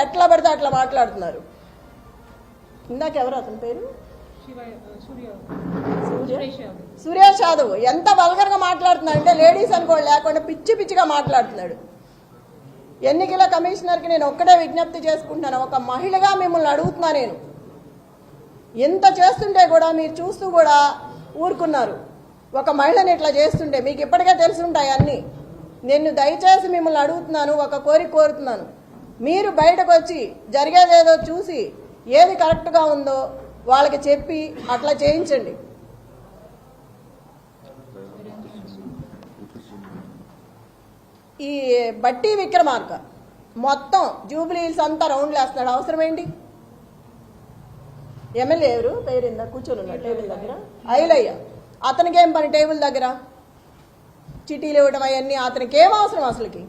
ఎట్లా పడితే అట్లా మాట్లాడుతున్నారు. ఇందాక ఎవరు అతని పేరు సురేష్ యాదవ్ ఎంత వల్గర్గా మాట్లాడుతున్నాడు అంటే లేడీస్ అనుకోడు లేకుండా పిచ్చి పిచ్చిగా మాట్లాడుతున్నాడు. ఎన్నికల కమిషనర్కి నేను ఒక్కటే విజ్ఞప్తి చేసుకుంటున్నాను, ఒక మహిళగా మిమ్మల్ని అడుగుతున్నా, నేను ఎంత చేస్తుంటే కూడా మీరు చూస్తూ కూడా ఊరుకున్నారు. ఒక మహిళని ఇట్లా చేస్తుంటే మీకు ఇప్పటికే తెలుసుంటాయి అన్నీ. నేను దయచేసి మిమ్మల్ని అడుగుతున్నాను, ఒక కోరిక కోరుతున్నాను, మీరు బయటకు వచ్చి జరిగేదేదో చూసి ఏది కరెక్ట్గా ఉందో వాళ్ళకి చెప్పి అట్లా చేయించండి. ఈ బట్టి విక్రమార్క మొత్తం జూబ్లీ హిల్స్ అంతా రౌండ్లు వేస్తున్నాడు. అవసరం ఏంటి? ఎమ్మెల్యే ఎవరు పేరిందా కూర్చొని ఉన్నాడు టేబుల్ దగ్గర, ఐలయ్య. అతనికి ఏం పని టేబుల్ దగ్గర? చిటీలు ఇవ్వడం అవన్నీ అతనికి ఏం అవసరం? అసలుకి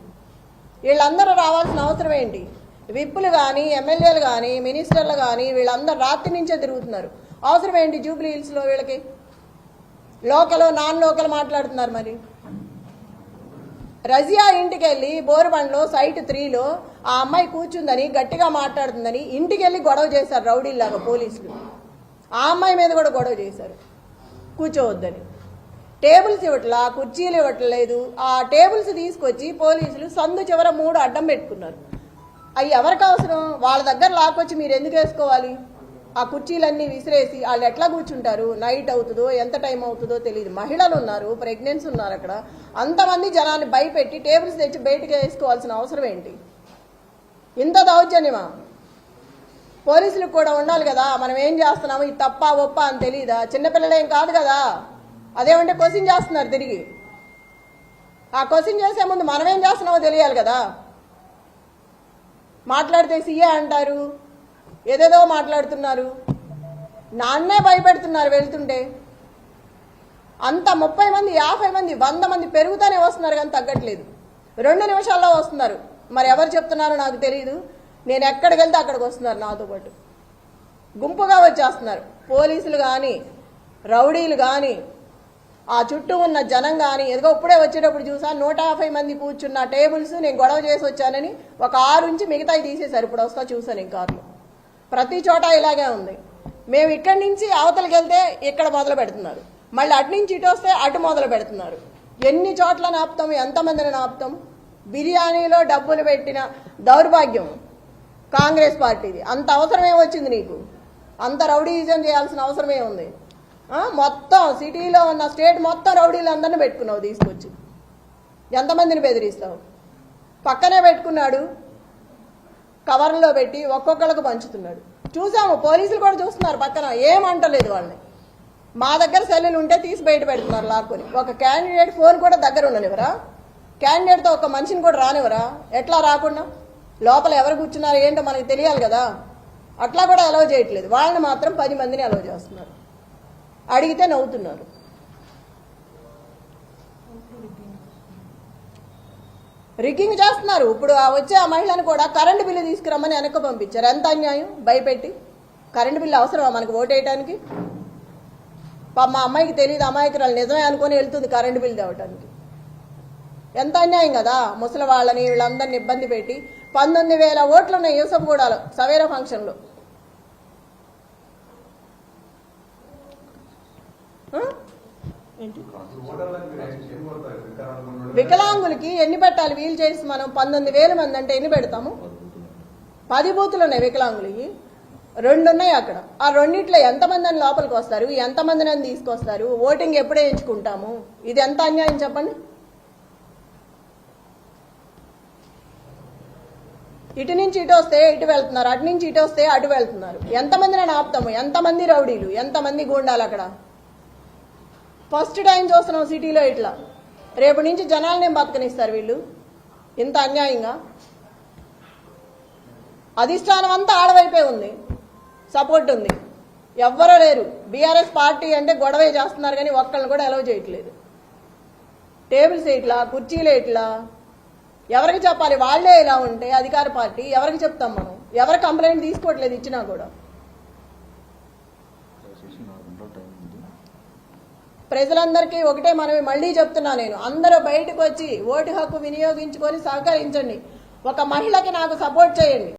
వీళ్ళందరూ రావాల్సిన అవసరం ఏంటి? విప్పులు కానీ ఎమ్మెల్యేలు కానీ మినిస్టర్లు కానీ వీళ్ళందరూ రాత్రి నుంచే తిరుగుతున్నారు. అవసరం ఏంటి జూబ్లీ హిల్స్లో వీళ్ళకి? లోకల్ నాన్ లోకల్ మాట్లాడుతున్నారు. మరి రజియా ఇంటికి వెళ్ళి బోరుబండ్లో సైట్ 3లో ఆ అమ్మాయి కూర్చుందని గట్టిగా మాట్లాడుతుందని ఇంటికి వెళ్ళి గొడవ చేశారు రౌడీల్లాగా పోలీసులు. ఆ అమ్మాయి మీద కూడా గొడవ చేశారు కూర్చోవద్దని. టేబుల్స్ ఇవ్వట్లా, కుర్చీలు ఇవ్వట్లేదు. ఆ టేబుల్స్ తీసుకొచ్చి పోలీసులు సందు చివర 3 అడ్డం పెట్టుకున్నారు. అవి ఎవరికి అవసరం? వాళ్ళ దగ్గర లాక్కొచ్చి మీరు ఎందుకు వేసుకోవాలి? ఆ కుర్చీలన్నీ విసిరేసి వాళ్ళు ఎట్లా కూర్చుంటారు? నైట్ అవుతుందో ఎంత టైం అవుతుందో తెలియదు. మహిళలు ఉన్నారు, ప్రెగ్నెన్సీ ఉన్నారు. అక్కడ అంతమంది జనాన్ని భయపెట్టి టేబుల్స్ తెచ్చి బయటకు వేసుకోవాల్సిన అవసరం ఏంటి? ఇంత దౌర్జన్యమా? పోలీసులకు కూడా ఉండాలి కదా, మనం ఏం చేస్తున్నాము, ఇది తప్ప ఒప్ప అని తెలియదా? చిన్నపిల్లలేం కాదు కదా. అదేమంటే క్వశ్చన్ చేస్తున్నారు తిరిగి. ఆ క్వశ్చన్ చేసే ముందు మనం ఏం చేస్తున్నామో తెలియాలి కదా. మాట్లాడితే సీఏ అంటారు, ఏదేదో మాట్లాడుతున్నారు. నాన్నే భయపెడుతున్నారు వెళ్తుంటే. అంత 30 మంది 50 మంది 100 మంది పెరుగుతూనే వస్తున్నారు కానీ తగ్గట్లేదు. 2 నిమిషాల్లో వస్తున్నారు. మరి ఎవరు చెప్తున్నారో నాకు తెలియదు. నేను ఎక్కడికి వెళ్తే అక్కడికి వస్తున్నారు నాతో పాటు. గుంపుగా వచ్చేస్తున్నారు పోలీసులు కానీ రౌడీలు కానీ ఆ చుట్టూ ఉన్న జనం కానీ. ఎదుగో ఇప్పుడే వచ్చేటప్పుడు చూసా 150 మంది కూర్చున్న టేబుల్స్ నేను గొడవ చేసి వచ్చానని ఒక 6 నుంచి మిగతాయి తీసేశారు. ఇప్పుడు వస్తా చూసాను ఈ కార్లు. ప్రతి చోట ఇలాగే ఉంది. మేము ఇక్కడి నుంచి అవతలకి వెళ్తే ఇక్కడ మొదలు పెడుతున్నారు, మళ్ళీ అటు నుంచి ఇటు వస్తే అటు మొదలు పెడుతున్నారు. ఎన్ని చోట్ల ఆపుతాం, ఎంతమందిని ఆపుతాం? బిర్యానీలో డబ్బులు పెట్టిన దౌర్భాగ్యం కాంగ్రెస్ పార్టీది. అంత అవసరమే వచ్చింది నీకు? అంత రౌడీజం చేయాల్సిన అవసరమే ఉంది? మొత్తం సిటీలో ఉన్న స్టేట్ మొత్తం రౌడీలు అందరినీ పెట్టుకున్నావు తీసుకొచ్చి. ఎంతమందిని బెదిరిస్తావు? పక్కనే పెట్టుకున్నాడు, కవర్లో పెట్టి ఒక్కొక్కళ్ళకు పంచుతున్నాడు. చూసాము, పోలీసులు కూడా చూస్తున్నారు పక్కన, ఏమంటలేదు వాళ్ళని. మా దగ్గర సెల్లులు ఉంటే తీసి బయట పెడుతున్నారు లాక్కొని. ఒక క్యాండిడేట్ ఫోన్ కూడా దగ్గర ఉండనివరా? క్యాండిడేట్తో ఒక మనిషిని కూడా రానివరా? ఎట్లా రాకుండా? లోపల ఎవరు కూర్చున్నారు ఏంటో మనకు తెలియాలి కదా. అట్లా కూడా అలౌ చేయట్లేదు. వాళ్ళని మాత్రం 10 మందిని అలౌ చేస్తున్నారు. అడిగితే నవ్వుతున్నారు. రిగ్గింగ్ చేస్తున్నారు. ఇప్పుడు వచ్చే ఆ మహిళను కూడా కరెంటు బిల్లు తీసుకురమ్మని వెనక్కి పంపించారు. ఎంత అన్యాయం! భయపెట్టి. కరెంటు బిల్లు అవసరమా మనకు ఓటేయటానికి? మా అమ్మాయికి తెలియదు, అమాయకురాలు నిజమే అనుకొని వెళ్తుంది కరెంటు బిల్లు తేవటానికి. ఎంత అన్యాయం కదా. ముసలి వాళ్ళని వీళ్ళందరినీ ఇబ్బంది పెట్టి 19,000 ఓట్లు ఉన్నాయి యూసఫ్గూడలో సవేరా ఫంక్షన్లో. వికలాంగులకి ఎన్ని పెట్టాలి? వీల్ చైర్స్ మనం 19,000 మంది అంటే ఎన్ని పెడతాము? 10 బూతులు ఉన్నాయి వికలాంగులకి, 2 ఉన్నాయి అక్కడ. ఆ రెండిట్లో ఎంతమంది అని లోపలికి వస్తారు, ఎంతమందిని అని తీసుకొస్తారు? ఓటింగ్ ఎప్పుడే ఎంచుకుంటాము? ఇది ఎంత అన్యాయం చెప్పండి. ఇటు నుంచి ఇటు వస్తే ఇటు వెళ్తున్నారు, అటు నుంచి ఇటు వస్తే అటు వెళ్తున్నారు. ఎంతమందిని ఆపుతాము? ఎంతమంది రౌడీలు, ఎంతమంది గూండాలు అక్కడ? ఫస్ట్ టైం చూస్తున్నాం సిటీలో ఇట్లా. రేపు నుంచి జనాలనేం బతకనిస్తారు వీళ్ళు? ఇంత అన్యాయంగా. అధిష్టానం అంతా ఆడవైపే ఉంది, సపోర్ట్ ఉంది, ఎవ్వరూ లేరు. బీఆర్ఎస్ పార్టీ అంటే గొడవే చేస్తున్నారు కానీ ఒక్కళ్ళని కూడా అలౌ చేయట్లేదు. టేబుల్స్ ఇట్లా, కుర్చీలు ఇట్లా. ఎవరికి చెప్పాలి? వాళ్లే ఇలా ఉంటే అధికార పార్టీ ఎవరికి చెప్తాం మనం? ఎవరు కంప్లైంట్ తీసుకోవట్లేదు ఇచ్చినా కూడా. ప్రజలందరికీ ఒకటే మనమే మళ్ళీ చెప్తున్నా నేను, అందరూ బయటకు వచ్చి ఓటు హక్కు వినియోగించుకొని సహకరించండి. ఒక మహిళకి నాకు సపోర్ట్ చేయండి.